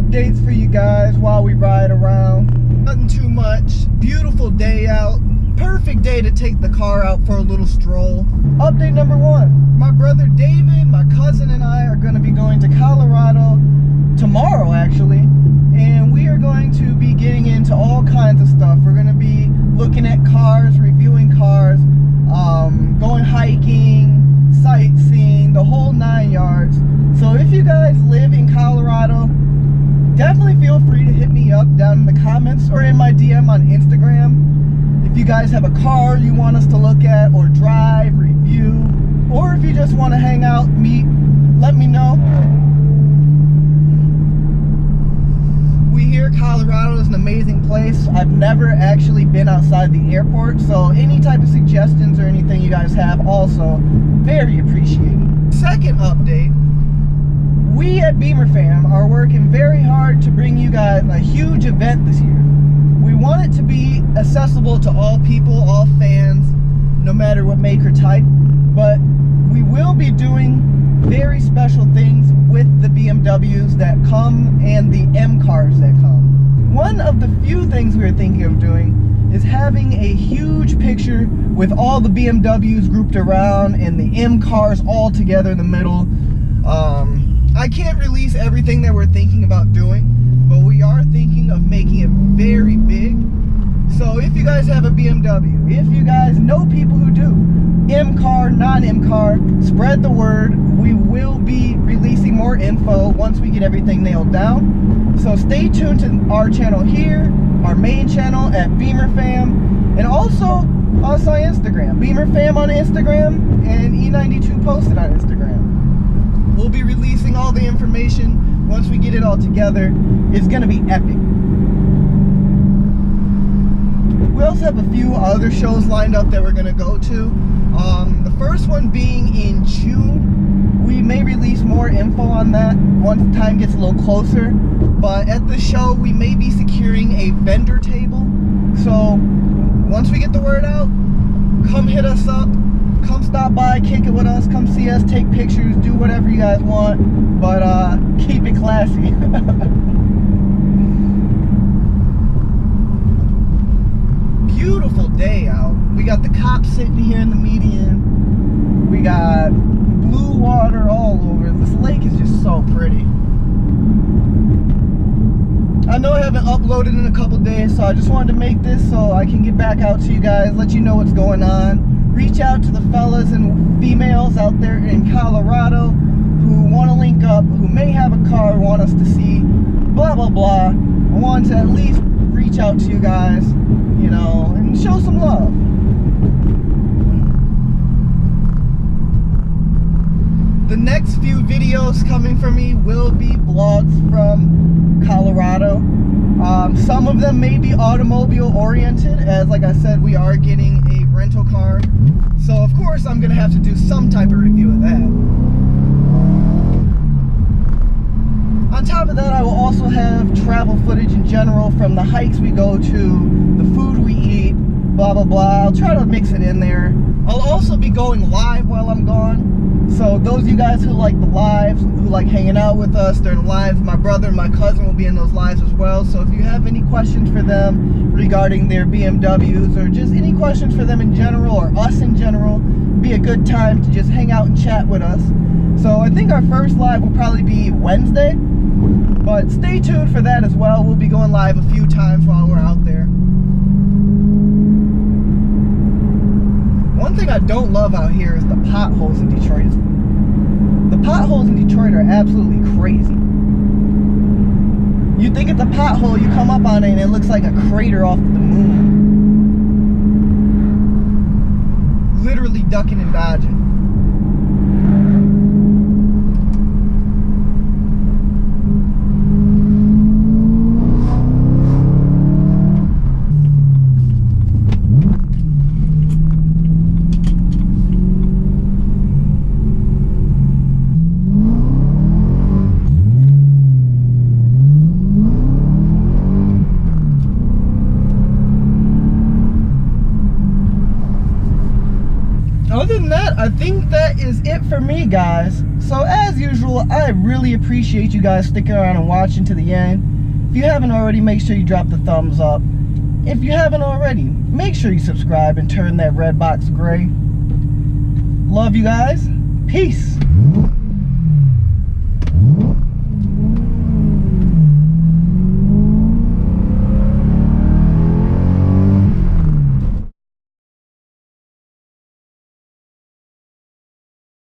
updates for you guys while we ride around. Nothing too much. Beautiful day out. Perfect day to take the car out for a little stroll. Update number 1. My brother David, my cousin, and I are going to be going to Colorado tomorrow, actually. And we are going to be getting into all kinds of stuff. We're going to be looking at cars, reviewing cars, going hiking, sightseeing, the whole 9 yards. So if you guys live in Colorado, definitely feel free to hit me up down in the comments or in my DM on Instagram. If you guys have a car you want us to look at or drive, review, or if you just want to hang out, meet, let me know. We hear Colorado is an amazing place. I've never actually been outside the airport, so any type of suggestions or anything you guys have, also very appreciated. Second update. We at Beemer Fam are working very hard to bring you guys a huge event this year. We want it to be accessible to all people, all fans, no matter what make or type, but we will be doing very special things with the BMWs that come and the M cars that come. One of the few things we are thinking of doing is having a huge picture with all the BMWs grouped around and the M cars all together in the middle. I can't release everything that we're thinking about doing, but we are thinking of making it very big. So if you guys have a BMW, if you guys know people who do, M car, non-M car, spread the word. We will be releasing more info once we get everything nailed down. So stay tuned to our channel here, our main channel at Beemer Fam, and also us on Instagram. Beemer Fam on Instagram and E92 posted on Instagram. We'll be releasing all the information once we get it all together. It's going to be epic. We also have a few other shows lined up that we're going to go to. The first one being in June. We may release more info on that once time gets a little closer. But at the show, we may be securing a vendor table. So once we get the word out, come hit us up. Come stop by, kick it with us, come see us, take pictures, do whatever you guys want, but keep it classy. Beautiful day out. We got the cops sitting here in the median. We got blue water all over. This lake is just so pretty. I know I haven't uploaded in a couple days, so I just wanted to make this so I can get back out to you guys, let you know what's going on. Reach out to the fellas and females out there in Colorado who want to link up, who may have a car, want us to see, blah, blah, blah. I want to at least reach out to you guys, you know, and show some love. The next few videos coming from me will be vlogs from Colorado. Some of them may be automobile oriented, as like I said, we are getting a rental car. So of course I'm going to have to do some type of review of that. On top of that, I will also have travel footage in general from the hikes we go to, the food we eat, blah blah blah. I'll try to mix it in there. I'll also be going live while I'm gone. So those of you guys who like the lives, who like hanging out with us during the lives, my brother and my cousin will be in those lives as well. So if you have any questions for them regarding their BMWs or just any questions for them in general or us in general, be a good time to just hang out and chat with us. So I think our first live will probably be Wednesday, but stay tuned for that as well. We'll be going live a few times while we're out there. One thing I don't love out here is the potholes in Detroit. The potholes in Detroit are absolutely crazy. You think it's a pothole, you come up on it and it looks like a crater off the moon. Literally ducking and dodging. other than that, I think that is it for me, guys. So as usual, I really appreciate you guys sticking around and watching to the end. If you haven't already, make sure you drop the thumbs up. If you haven't already, make sure you subscribe and turn that red box gray. Love you guys. Peace.